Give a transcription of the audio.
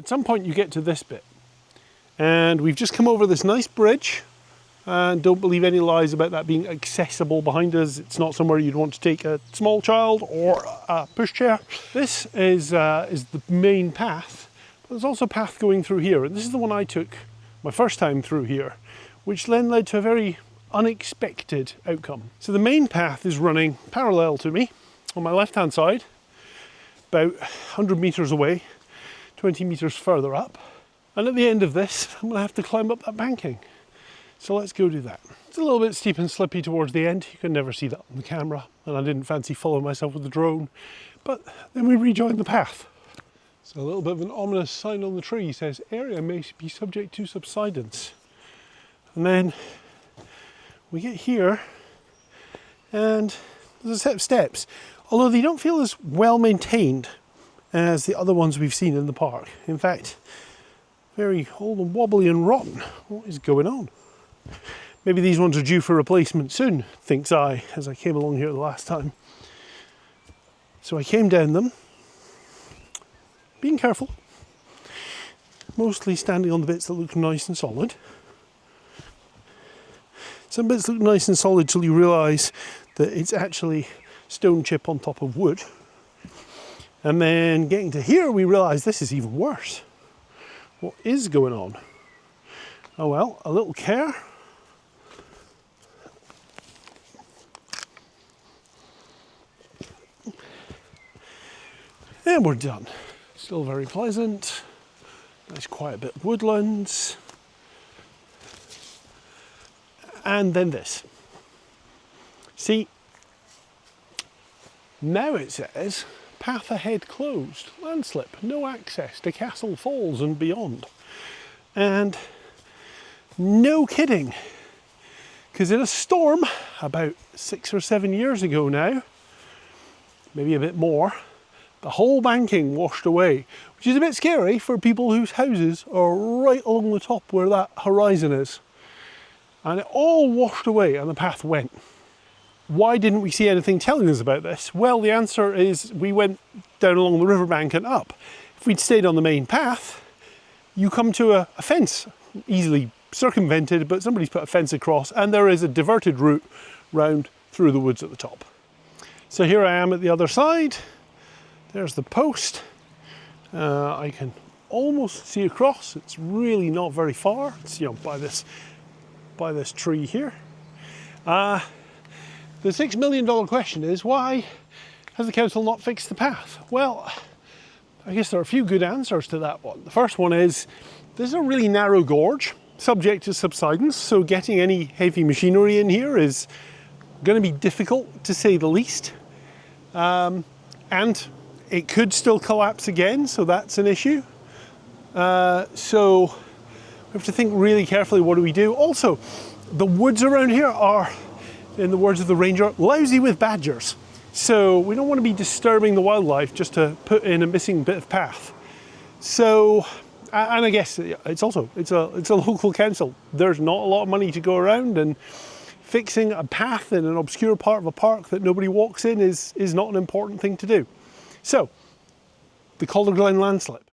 At some point you get to this bit, and we've just come over this nice bridge, and don't believe any lies about that being accessible behind us. It's not somewhere you'd want to take a small child or a pushchair. This is the main path, but there's also a path going through here, and this is the one I took my first time through here, which then led to a very unexpected outcome. So the main path is running parallel to me on my left hand side, about 100 meters away, 20 meters further up. And at the end of this, I'm gonna have to climb up that banking. So let's go do that. It's a little bit steep and slippy towards the end. You can never see that on the camera, and I didn't fancy following myself with the drone, but then we rejoined the path. So a little bit of an ominous sign on the tree says, area may be subject to subsidence. And then we get here, and there's a set of steps, although they don't feel as well maintained as the other ones we've seen in the park. In fact, very old and wobbly and rotten. What is going on? Maybe these ones are due for replacement soon, thinks I, as I came along here the last time. So I came down them, being careful, mostly standing on the bits that look nice and solid. Some bits look nice and solid till you realise that it's actually stone chip on top of wood. And then getting to here, we realise this is even worse. What is going on? Oh well, a little care. And we're done. Still very pleasant. Nice quiet bit of woodlands. And then this. See, now it says, path ahead closed, landslip, no access to Castle Falls and beyond. And no kidding, because in a storm about 6 or 7 years ago now, maybe a bit more, the whole banking washed away, which is a bit scary for people whose houses are right along the top where that horizon is. And it all washed away and the path went. Why didn't we see anything telling us about this? Well, the answer is we went down along the riverbank and up. If we'd stayed on the main path, you come to a fence, easily circumvented, but somebody's put a fence across, and there is a diverted route round through the woods at the top. So here I am at the other side. There's the post. I can almost see across. It's really not very far. It's, you know, by this tree here. The $6 million question is, why has the council not fixed the path? Well, I guess there are a few good answers to that one. The first one is, this is a really narrow gorge, subject to subsidence, so getting any heavy machinery in here is going to be difficult, to say the least. And it could still collapse again, so that's an issue. So we have to think really carefully, what do we do? Also, the woods around here are, in the words of the ranger, lousy with badgers. So we don't want to be disturbing the wildlife just to put in a missing bit of path. So, and I guess it's a local council. There's not a lot of money to go around, and fixing a path in an obscure part of a park that nobody walks in is not an important thing to do. So, the Calderglen landslip.